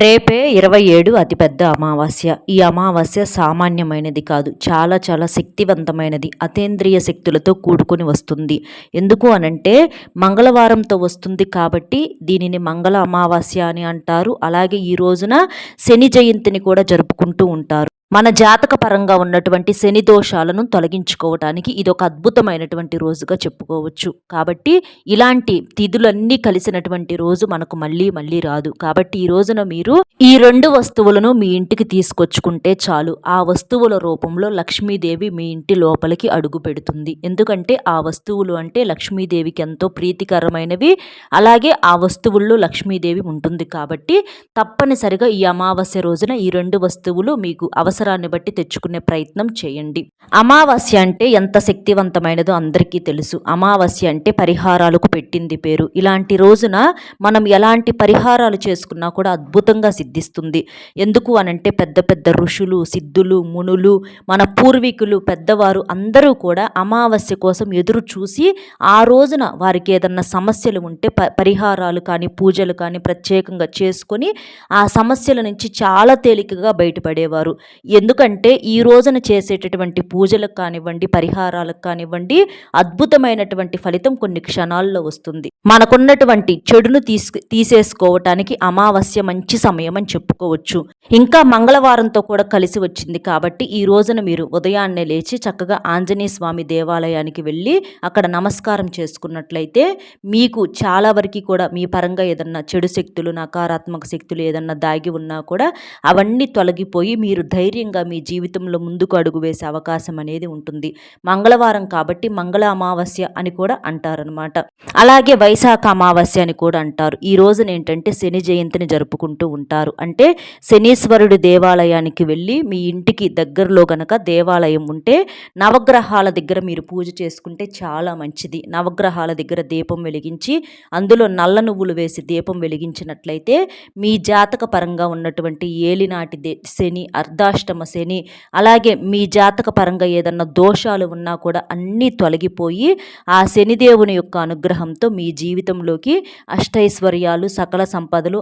రేపే 27 అతిపెద్ద అమావాస్య. ఈ అమావాస్య సామాన్యమైనది కాదు. చాలా చాలా శక్తివంతమైనది. అతీంద్రియ శక్తులతో కూడుకొని వస్తుంది. ఎందుకు అనంటే మంగళవారంతో వస్తుంది కాబట్టి దీనిని మంగళ అమావాస్య అని అంటారు. అలాగే ఈ రోజున శని జయంతిని కూడా జరుపుకుంటూ ఉంటారు. మన జాతక పరంగా ఉన్నటువంటి శని దోషాలను తొలగించుకోవటానికి ఇది ఒక అద్భుతమైనటువంటి రోజుగా చెప్పుకోవచ్చు. కాబట్టి ఇలాంటి తిథులన్నీ కలిసినటువంటి రోజు మనకు మళ్ళీ మళ్ళీ రాదు. కాబట్టి ఈ రోజున మీరు ఈ 2 వస్తువులను మీ ఇంటికి తీసుకొచ్చుకుంటే చాలు. ఆ వస్తువుల రూపంలో లక్ష్మీదేవి మీ ఇంటి లోపలికి అడుగు పెడుతుంది. ఎందుకంటే ఆ వస్తువులు అంటే లక్ష్మీదేవికి ఎంతో ప్రీతికరమైనవి. అలాగే ఆ వస్తువుల్లో లక్ష్మీదేవి ఉంటుంది కాబట్టి తప్పనిసరిగా ఈ అమావాస్య రోజున ఈ 2 వస్తువులు మీకు అవసరాన్ని బట్టి తెచ్చుకునే ప్రయత్నం చేయండి. అమావాస్య అంటే ఎంత శక్తివంతమైనదో అందరికీ తెలుసు. అమావాస్య అంటే పరిహారాలకు పెట్టింది పేరు. ఇలాంటి రోజున మనం ఎలాంటి పరిహారాలు చేసుకున్నా కూడా అద్భుతంగా సిద్ధిస్తుంది. ఎందుకు అనంటే పెద్ద పెద్ద ఋషులు, సిద్ధులు, మునులు, మన పూర్వీకులు, పెద్దవారు అందరూ కూడా అమావాస్య కోసం ఎదురు చూసి ఆ రోజున వారికి ఏదన్నా సమస్యలు ఉంటే పరిహారాలు కానీ పూజలు కానీ ప్రత్యేకంగా చేసుకొని ఆ సమస్యల నుంచి చాలా తేలికగా బయటపడేవారు. ఎందుకంటే ఈ రోజున చేసేటటువంటి పూజలకు కానివ్వండి, పరిహారాలకు కానివ్వండి, అద్భుతమైనటువంటి ఫలితం కొన్ని క్షణాల్లో వస్తుంది. మనకున్నటువంటి చెడును తీసేసుకోవటానికి అమావాస్య మంచి సమయం అని చెప్పుకోవచ్చు. ఇంకా మంగళవారంతో కూడా కలిసి వచ్చింది కాబట్టి ఈ రోజున మీరు ఉదయాన్నే లేచి చక్కగా ఆంజనేయ స్వామి దేవాలయానికి వెళ్ళి అక్కడ నమస్కారం చేసుకున్నట్లయితే మీకు చాలా వరకు కూడా మీ పరంగా ఏదన్నా చెడు శక్తులు, నకారాత్మక శక్తులు ఏదన్నా దాగి ఉన్నా కూడా అవన్నీ తొలగిపోయి మీరు ధైర్యంగా మీ జీవితంలో ముందుకు అడుగు వేసే అవకాశం అనేది ఉంటుంది. మంగళవారం కాబట్టి మంగళ అమావాస్య అని కూడా అంటారనమాట. అలాగే వైశాఖ అమావాస్య అని కూడా అంటారు. ఈ రోజున ఏంటంటే శని జయంతిని జరుపుకుంటూ ఉంటారు. అంటే శనీశ్వరుడి దేవాలయానికి వెళ్ళి మీ ఇంటికి దగ్గరలో గనక దేవాలయం ఉంటే నవగ్రహాల దగ్గర మీరు పూజ చేసుకుంటే చాలా మంచిది. నవగ్రహాల దగ్గర దీపం వెలిగించి అందులో నల్ల నువ్వులు వేసి దీపం వెలిగించినట్లయితే మీ జాతక పరంగా ఉన్నటువంటి ఏలినాటి శని, అర్ధాష్టమ శని, అలాగే మీ జాతక పరంగా ఏదన్నా దోషాలు ఉన్నా కూడా అన్నీ తొలగిపోయి ఆ శనిదేవుని యొక్క అనుగ్రహంతో మీ జీవితంలోకి అష్టైశ్వర్యాలు, సకల సంపదలు,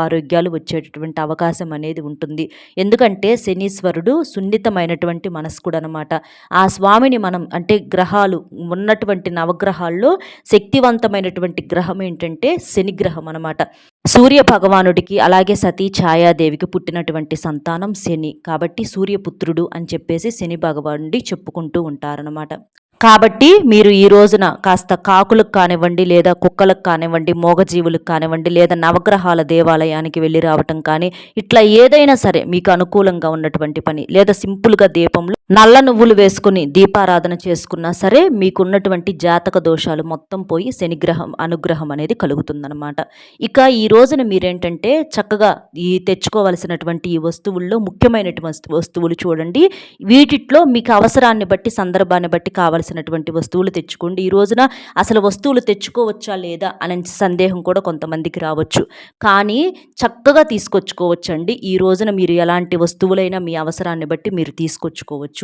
ఆరోగ్యాలు వచ్చేటటువంటి అవకాశం అనేది ఉంటుంది. ఎందుకంటే శనీశ్వరుడు సున్నితమైనటువంటి మనస్కుడు అనమాట. ఆ స్వామిని మనం అంటే గ్రహాలు ఉన్నటువంటి నవగ్రహాల్లో శక్తివంతమైనటువంటి గ్రహం ఏంటంటే శని గ్రహం అనమాట. సూర్య భగవానుడికి అలాగే సతీ ఛాయాదేవికి పుట్టినటువంటి సంతానం శని. కాబట్టి సూర్యపుత్రుడు అని చెప్పేసి శని భగవానుడి చెప్పుకుంటూ ఉంటారనమాట. కాబట్టి మీరు ఈ రోజున కాస్త కాకులకు కానివ్వండి, లేదా కుక్కలకు కానివ్వండి, మూగజీవులకు కానివ్వండి, లేదా నవగ్రహాల దేవాలయానికి వెళ్ళి రావటం కానీ, ఇట్లా ఏదైనా సరే మీకు అనుకూలంగా ఉన్నటువంటి పని, లేదా సింపుల్గా దీపంలో నల్ల నువ్వులు వేసుకుని దీపారాధన చేసుకున్నా సరే మీకున్నటువంటి జాతక దోషాలు మొత్తం పోయి శనిగ్రహం అనుగ్రహం అనేది కలుగుతుందన్నమాట. ఇక ఈ రోజున మీరేంటంటే చక్కగా ఈ తెచ్చుకోవలసినటువంటి ఈ వస్తువుల్లో ముఖ్యమైనటువంటి వస్తువులు చూడండి. వీటిట్లో మీకు అవసరాన్ని బట్టి, సందర్భాన్ని బట్టి కావలసినటువంటి వస్తువులు తెచ్చుకోండి. ఈ రోజున అసలు వస్తువులు తెచ్చుకోవచ్చా లేదా అనే సందేహం కూడా కొంతమందికి రావచ్చు. కానీ చక్కగా తీసుకొచ్చుకోవచ్చండి. ఈ రోజున మీరు ఎలాంటి వస్తువులైనా మీ అవసరాన్ని బట్టి మీరు తీసుకొచ్చుకోవచ్చు.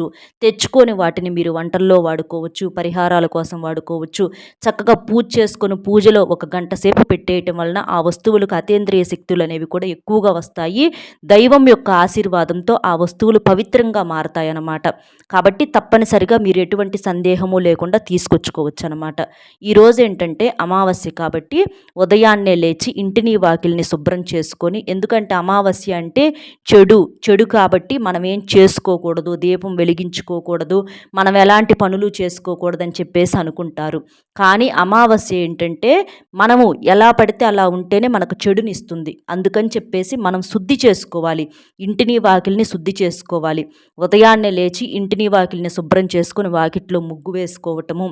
తెచ్చుకొని వాటిని మీరు వంటల్లో వాడుకోవచ్చు, పరిహారాల కోసం వాడుకోవచ్చు. చక్కగా పూజ చేసుకొని పూజలో 1 గంట సేపు పెట్టేయటం వలన ఆ వస్తువులకు అతీంద్రియ శక్తులు అనేవి కూడా ఎక్కువగా వస్తాయి. దైవం యొక్క ఆశీర్వాదంతో ఆ వస్తువులు పవిత్రంగా మారతాయి అన్నమాట. కాబట్టి తప్పనిసరిగా మీరు ఎటువంటి సందేహము లేకుండా తీసుకొచ్చుకోవచ్చు అనమాట. ఈరోజు ఏంటంటే అమావాస్య కాబట్టి ఉదయాన్నే లేచి ఇంటిని వాకిల్ని శుభ్రం చేసుకొని, ఎందుకంటే అమావాస్య అంటే చెడు కాబట్టి మనం ఏం చేసుకోకూడదు, దీపం వెలిగించుకోకూడదు, మనం ఎలాంటి పనులు చేసుకోకూడదని చెప్పేసి అనుకుంటారు. కానీ అమావాస్య ఏంటంటే మనము ఎలా పడితే అలా ఉంటేనే మనకు చెడునిస్తుంది. అందుకని చెప్పేసి మనం శుద్ధి చేసుకోవాలి, ఇంటిని వాకిల్ని శుద్ధి చేసుకోవాలి. ఉదయాన్నే లేచి ఇంటిని వాకిల్ని శుభ్రం చేసుకొని వాకిట్లో ముగ్గు వేసుకోవటము,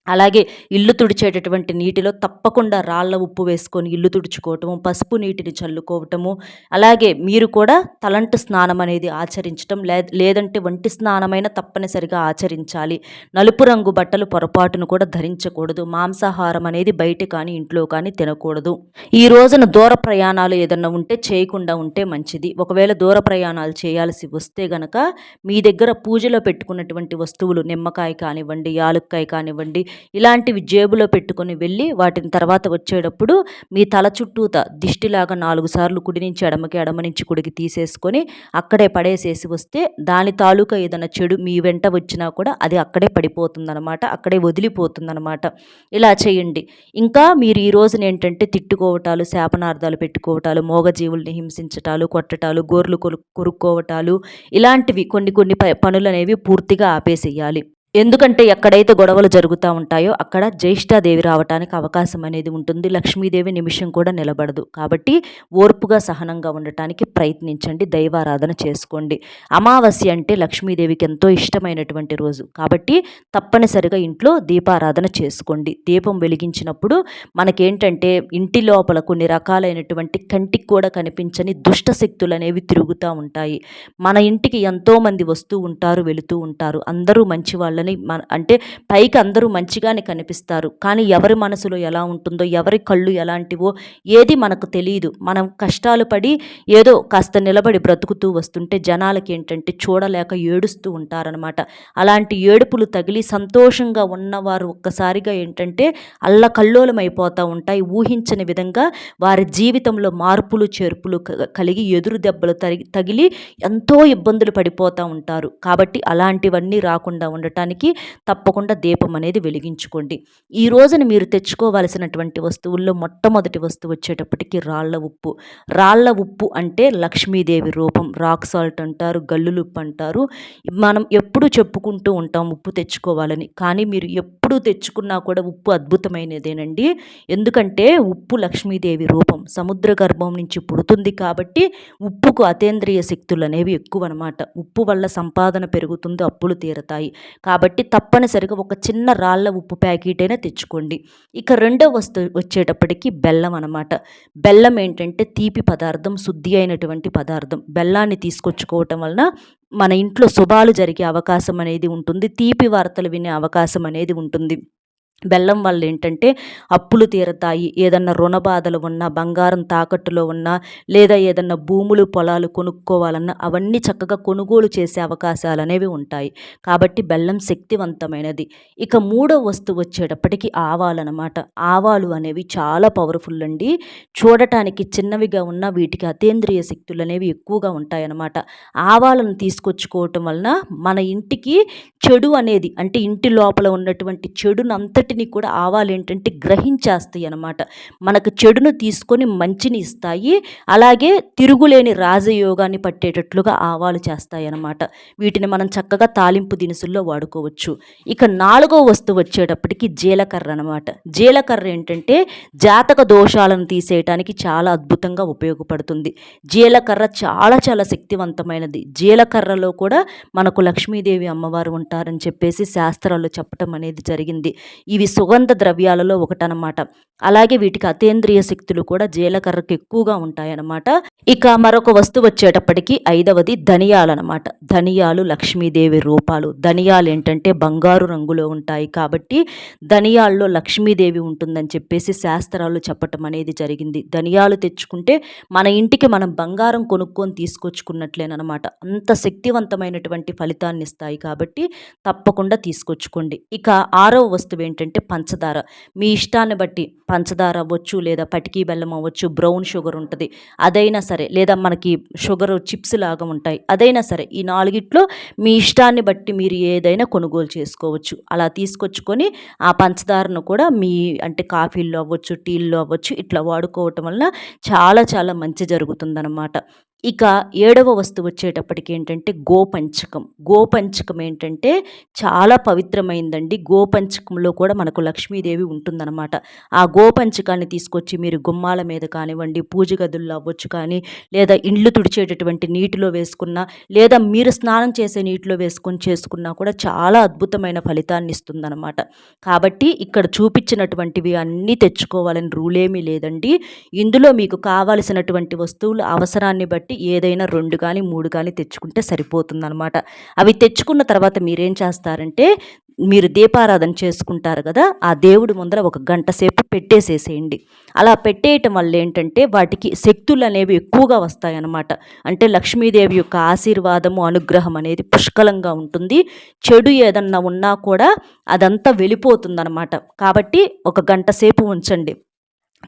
అలాగే ఇల్లు తుడిచేటటువంటి నీటిలో తప్పకుండా రాళ్ళ ఉప్పు వేసుకొని ఇల్లు తుడుచుకోవటము, పసుపు నీటిని చల్లుకోవటము, అలాగే మీరు కూడా తలంటు స్నానం అనేది ఆచరించటం, లేదంటే వంటి స్నానమైన తప్పనిసరిగా ఆచరించాలి. నలుపు రంగు బట్టలు పొరపాటును కూడా ధరించకూడదు. మాంసాహారం అనేది బయట కానీ ఇంట్లో కానీ తినకూడదు. ఈ రోజున దూర ప్రయాణాలు ఏదన్నా ఉంటే చేయకుండా ఉంటే మంచిది. ఒకవేళ దూర ప్రయాణాలు చేయాల్సి వస్తే గనక మీ దగ్గర పూజలో పెట్టుకున్నటువంటి వస్తువులు, నిమ్మకాయ కానివ్వండి, యాలుక్కాయ కానివ్వండి, ఇలాంటివి జేబులో పెట్టుకొని వెళ్ళి వాటిని తర్వాత వచ్చేటప్పుడు మీ తల చుట్టూత దిష్టిలాగా 4 సార్లు కుడి నుంచి ఎడమకి, ఎడమ నుంచి కుడికి తీసేసుకొని అక్కడే పడేసేసి వస్తే దాని తాలూకా ఏదైనా చెడు మీ వెంట వచ్చినా కూడా అది అక్కడే పడిపోతుందనమాట. అక్కడే వదిలిపోతుందనమాట. ఇలా చేయండి. ఇంకా మీరు ఈ రోజున ఏంటంటే తిట్టుకోవటాలు, శాపనార్థాలు పెట్టుకోవటాలు, మూగజీవుల్ని హింసించటాలు, కొట్టటాలు, గోర్లు కొరుక్కోవటాలు ఇలాంటివి కొన్ని కొన్ని పనులనేవి పూర్తిగా ఆపేసేయాలి. ఎందుకంటే ఎక్కడైతే గొడవలు జరుగుతూ ఉంటాయో అక్కడ జ్యేష్ఠాదేవి రావటానికి అవకాశం అనేది ఉంటుంది. లక్ష్మీదేవి నిమిషం కూడా నిలబడదు. కాబట్టి ఓర్పుగా సహనంగా ఉండటానికి ప్రయత్నించండి. దైవారాధన చేసుకోండి. అమావాస్య అంటే లక్ష్మీదేవికి ఎంతో ఇష్టమైనటువంటి రోజు. కాబట్టి తప్పనిసరిగా ఇంట్లో దీపారాధన చేసుకోండి. దీపం వెలిగించినప్పుడు మనకేంటంటే ఇంటి లోపల కొన్ని రకాలైనటువంటి కంటికి కూడా కనిపించని దుష్ట శక్తులు అనేవి తిరుగుతూ ఉంటాయి. మన ఇంటికి ఎంతోమంది వస్తూ ఉంటారు, వెళుతూ ఉంటారు. అందరూ మంచి వాళ్ళని అంటే పైకి అందరూ మంచిగానే కనిపిస్తారు. కానీ ఎవరి మనసులో ఎలా ఉంటుందో, ఎవరి కళ్ళు ఎలాంటివో ఏది మనకు తెలియదు. మనం కష్టాలు పడి ఏదో కాస్త నిలబడి బ్రతుకుతూ వస్తుంటే జనాలకి ఏంటంటే చూడలేక ఏడుస్తూ ఉంటారనమాట. అలాంటి ఏడుపులు తగిలి సంతోషంగా ఉన్నవారు ఒక్కసారిగా ఏంటంటే అల్లకల్లోలమైపోతూ ఉంటాయి. ఊహించని విధంగా వారి జీవితంలో మార్పులు చేర్పులు కలిగి ఎదురు దెబ్బలు తగిలి ఎంతో ఇబ్బందులు పడిపోతూ ఉంటారు. కాబట్టి అలాంటివన్నీ రాకుండా ఉండటానికి తప్పకుండా దీపం అనేది వెలిగించుకోండి. ఈ రోజున మీరు తెచ్చుకోవాల్సినటువంటి వస్తువుల్లో మొట్టమొదటి వస్తువు వచ్చేటప్పటికి రాళ్ల ఉప్పు. రాళ్ల ఉప్పు అంటే లక్ష్మీదేవి రూపం. రాక్ సాల్ట్ అంటారు, గల్లులుప్పు అంటారు. మనం ఎప్పుడు చెప్పుకుంటూ ఉంటాం ఉప్పు తెచ్చుకోవాలని. కానీ మీరు ఎప్పుడు తెచ్చుకున్నా కూడా ఉప్పు అద్భుతమైనదేనండి. ఎందుకంటే ఉప్పు లక్ష్మీదేవి రూపం. సముద్ర గర్భం నుంచి పుడుతుంది కాబట్టి ఉప్పుకు అతీంద్రియ శక్తులు అనేవి ఎక్కువ అనమాట. ఉప్పు వల్ల సంపాదన పెరుగుతుంది, అప్పులు తీరతాయి. కాబట్టి తప్పనిసరిగా ఒక చిన్న రాళ్ల ఉప్పు ప్యాకెట్ అయినా తెచ్చుకోండి. ఇక రెండో వస్తువు వచ్చేటప్పటికి బెల్లం అనమాట. బెల్లం ఏంటంటే తీపి పదార్థం, శుద్ధి అయినటువంటి పదార్థం. బెల్లాన్ని తీసుకొచ్చుకోవటం వలన మన ఇంట్లో శుభాలు జరిగే అవకాశం అనేది ఉంటుంది. తీపి వార్తలు వినే అవకాశం అనేది ఉంటుంది. బెల్లం వల్ల ఏంటంటే అప్పులు తీరతాయి. ఏదన్నా రుణ బాధలు ఉన్నా, బంగారం తాకట్టులో ఉన్నా, లేదా ఏదన్నా భూములు పొలాలు కొనుక్కోవాలన్నా అవన్నీ చక్కగా కొనుగోలు చేసే అవకాశాలు అనేవి ఉంటాయి. కాబట్టి బెల్లం శక్తివంతమైనది. ఇక మూడో వస్తువు వచ్చేటప్పటికి ఆవాలన్నమాట. ఆవాలు అనేవి చాలా పవర్ఫుల్ అండి. చూడటానికి చిన్నవిగా ఉన్న వీటికి అతీంద్రియ శక్తులు అనేవి ఎక్కువగా ఉంటాయన్నమాట. ఆవాలను తీసుకొచ్చుకోవటం వలన మన ఇంటికి చెడు అనేది అంటే ఇంటి లోపల ఉన్నటువంటి చెడునంతటిని కూడా ఆవాలు ఏంటంటే గ్రహించేస్తాయి అన్నమాట. మనకు చెడును తీసుకొని మంచిని ఇస్తాయి. అలాగే తిరుగులేని రాజయోగాన్ని పట్టేటట్లుగా ఆవాలు చేస్తాయి అన్నమాట. వీటిని మనం చక్కగా తాలింపు దినుసుల్లో వాడుకోవచ్చు. ఇక నాలుగో వస్తువు వచ్చేటప్పటికి జీలకర్ర అనమాట. జీలకర్ర ఏంటంటే జాతక దోషాలను తీసేయటానికి చాలా అద్భుతంగా ఉపయోగపడుతుంది. జీలకర్ర చాలా చాలా శక్తివంతమైనది. జీలకర్రలో కూడా మనకు లక్ష్మీదేవి అమ్మవారు ఉంటారని చెప్పేసి శాస్త్రాల్లో చెప్పటం అనేది జరిగింది. ఇవి సుగంధ ద్రవ్యాలలో ఒకటనమాట. అలాగే వీటికి అతీంద్రియ శక్తులు కూడా జీలకర్రకు ఎక్కువగా ఉంటాయన్నమాట. ఇక మరొక వస్తువు వచ్చేటప్పటికి ఐదవది ధనియాలన్నమాట. ధనియాలు లక్ష్మీదేవి రూపాలు. ధనియాలు ఏంటంటే బంగారు రంగులో ఉంటాయి కాబట్టి ధనియాల్లో లక్ష్మీదేవి ఉంటుందని చెప్పేసి శాస్త్రాలు చెప్పటం అనేది జరిగింది. ధనియాలు తెచ్చుకుంటే మన ఇంటికి మనం బంగారం కొనుక్కొని తీసుకొచ్చుకున్నట్లేనమాట. అంత శక్తివంతమైనటువంటి ఫలితాన్ని ఇస్తాయి కాబట్టి తప్పకుండా తీసుకొచ్చుకోండి. ఇక ఆరవ వస్తువు ఏంటంటే పంచదార. మీ ఇష్టాన్ని బట్టి పంచదార అవ్వచ్చు, లేదా పటికీ బెల్లం అవ్వచ్చు, బ్రౌన్ షుగర్ ఉంటుంది అదైనా సరే, లేదా మనకి షుగర్ చిప్స్ లాగా ఉంటాయి అదైనా సరే, ఈ నాలుగిట్లో మీ ఇష్టాన్ని బట్టి మీరు ఏదైనా కొనుగోలు చేసుకోవచ్చు. అలా తీసుకొచ్చుకొని ఆ పంచదారను కూడా మీ అంటే కాఫీల్లో అవ్వచ్చు, టీల్లో అవ్వచ్చు, ఇట్లా వాడుకోవటం వలన చాలా చాలా మంచి జరుగుతుందన్నమాట. ఇక ఏడవ వస్తువు వచ్చేటప్పటికి ఏంటంటే గోపంచకం. గోపంచకం ఏంటంటే చాలా పవిత్రమైందండి. గోపంచకంలో కూడా మనకు లక్ష్మీదేవి ఉంటుందన్నమాట. ఆ గోపంచకాన్ని తీసుకొచ్చి మీరు గుమ్మాల మీద కానివ్వండి, పూజ గదుల్లో అవ్వచ్చు కానీ, లేదా ఇండ్లు తుడిచేటటువంటి నీటిలో వేసుకున్నా, లేదా మీరు స్నానం చేసే నీటిలో వేసుకొని చేసుకున్నా కూడా చాలా అద్భుతమైన ఫలితాన్ని ఇస్తుందన్నమాట. కాబట్టి ఇక్కడ చూపించినటువంటివి అన్నీ తెచ్చుకోవాలని రూలేమీ లేదండి. ఇందులో మీకు కావలసినటువంటి వస్తువులు అవసరాన్ని బట్టి ఏదైనా 2 కానీ 3 కానీ తెచ్చుకుంటే సరిపోతుందన్నమాట. అవి తెచ్చుకున్న తర్వాత మీరేం చేస్తారంటే మీరు దీపారాధన చేసుకుంటారు కదా, ఆ దేవుడి ముందర ఒక గంట సేపు పెట్టేసేసేయండి. అలా పెట్టేయటం వల్ల ఏంటంటే వాటికి శక్తులు అనేవి ఎక్కువగా వస్తాయన్నమాట. అంటే లక్ష్మీదేవి యొక్క ఆశీర్వాదము, అనుగ్రహం అనేది పుష్కలంగా ఉంటుంది. చెడు ఏదన్నా ఉన్నా కూడా అదంతా వెళ్ళిపోతుందన్నమాట. కాబట్టి ఒక గంట సేపు ఉంచండి.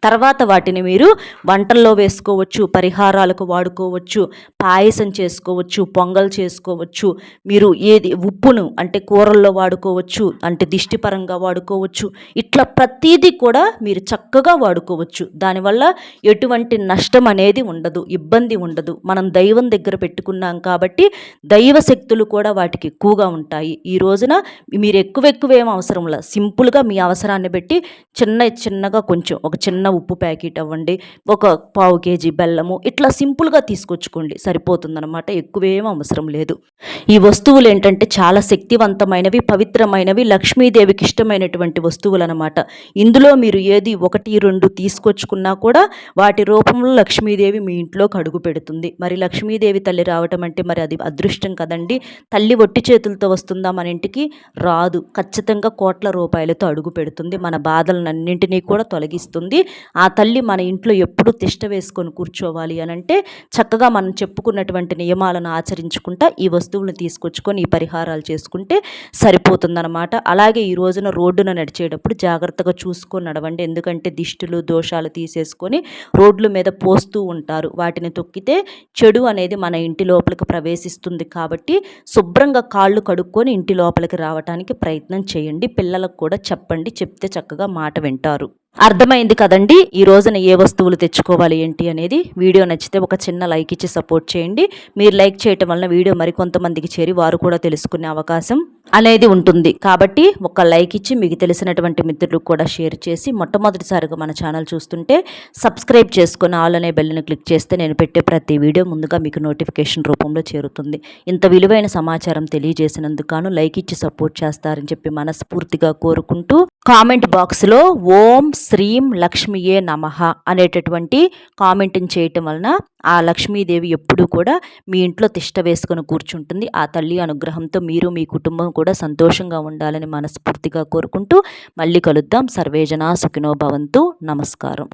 తర్వాత వాటిని మీరు వంటల్లో వేసుకోవచ్చు, పరిహారాలకు వాడుకోవచ్చు, పాయసం చేసుకోవచ్చు, పొంగల్ చేసుకోవచ్చు. మీరు ఏది ఉప్పును అంటే కూరల్లో వాడుకోవచ్చు, అంటే దిష్టిపరంగా వాడుకోవచ్చు. ఇట్లా ప్రతీది కూడా మీరు చక్కగా వాడుకోవచ్చు. దానివల్ల ఎటువంటి నష్టం అనేది ఉండదు, ఇబ్బంది ఉండదు. మనం దైవం దగ్గర పెట్టుకున్నాం కాబట్టి దైవ శక్తులు కూడా వాటికి ఎక్కువగా ఉంటాయి. ఈ రోజున మీరు ఎక్కువేం అవసరంలా సింపుల్గా మీ అవసరాన్ని బట్టి చిన్నగా కొంచెం ఒక చిన్న ఉప్పు ప్యాకెట్ అవ్వండి, ఒక పావు కేజీ బెల్లము, ఇట్లా సింపుల్గా తీసుకొచ్చుకోండి, సరిపోతుందన్నమాట. ఎక్కువేం అవసరం లేదు. ఈ వస్తువులు ఏంటంటే చాలా శక్తివంతమైనవి, పవిత్రమైనవి, లక్ష్మీదేవికి ఇష్టమైనటువంటి వస్తువులు అనమాట. ఇందులో మీరు ఏది 1, 2 తీసుకొచ్చుకున్నా కూడా వాటి రూపంలో లక్ష్మీదేవి మీ ఇంట్లోకి అడుగు పెడుతుంది. మరి లక్ష్మీదేవి తల్లి రావటం అంటే మరి అది అదృష్టం కదండి. తల్లి ఒట్టి చేతులతో వస్తుందా మన ఇంటికి? రాదు. ఖచ్చితంగా కోట్ల రూపాయలతో అడుగు పెడుతుంది. మన బాధలన్నింటినీ కూడా తొలగిస్తుంది. ఆ తల్లి మన ఇంట్లో ఎప్పుడు తిష్ట వేసుకొని కూర్చోవాలి అని అంటే చక్కగా మనం చెప్పుకున్నటువంటి నియమాలను ఆచరించుకుంటా ఈ వస్తువులను తీసుకొచ్చుకొని ఈ పరిహారాలు చేసుకుంటే సరిపోతుందన్నమాట. అలాగే ఈ రోజున రోడ్డున నడిచేటప్పుడు జాగ్రత్తగా చూసుకొని నడవండి. ఎందుకంటే దిష్టులు దోషాలు తీసేసుకొని రోడ్ల మీద పోస్తూ ఉంటారు. వాటిని తొక్కితే చెడు అనేది మన ఇంటి లోపలికి ప్రవేశిస్తుంది. కాబట్టి శుభ్రంగా కాళ్ళు కడుక్కొని ఇంటి లోపలికి రావడానికి ప్రయత్నం చేయండి. పిల్లలకు కూడా చెప్పండి, చెప్తే చక్కగా మాట వింటారు. అర్థమైంది కదండి ఈ రోజున ఏ వస్తువులు తెచ్చుకోవాలి ఏంటి అనేది. వీడియో నచ్చితే ఒక చిన్న లైక్ ఇచ్చి సపోర్ట్ చేయండి. మీరు లైక్ చేయటం వలన వీడియో మరికొంతమందికి చేరి వారు కూడా తెలుసుకునే అవకాశం అనేది ఉంటుంది. కాబట్టి ఒక లైక్ ఇచ్చి మీకు తెలిసినటువంటి మిత్రులకు కూడా షేర్ చేసి, మొట్టమొదటిసారిగా మన ఛానల్ చూస్తుంటే సబ్స్క్రైబ్ చేసుకొని ఆల్ అనే బెల్ని క్లిక్ చేస్తే నేను పెట్టే ప్రతి వీడియో ముందుగా మీకు నోటిఫికేషన్ రూపంలో చేరుతుంది. ఇంత విలువైన సమాచారం తెలియజేసినందుకు లైక్ ఇచ్చి సపోర్ట్ చేస్తారని చెప్పి మనస్ఫూర్తిగా కోరుకుంటూ, కామెంట్ బాక్స్లో ఓం శ్రీం లక్ష్మీయే నమః అనేటటువంటి కామెంట్ని చేయటం వలన ఆ లక్ష్మీదేవి ఎప్పుడూ కూడా మీ ఇంట్లో తిష్ట వేసుకొని కూర్చుంటుంది. ఆ తల్లి అనుగ్రహంతో మీరు మీ కుటుంబం కూడా సంతోషంగా ఉండాలని మనస్ఫూర్తిగా కోరుకుంటూ మళ్ళీ కలుద్దాం. సర్వేజనా సుఖినో భవంతు. నమస్కారం.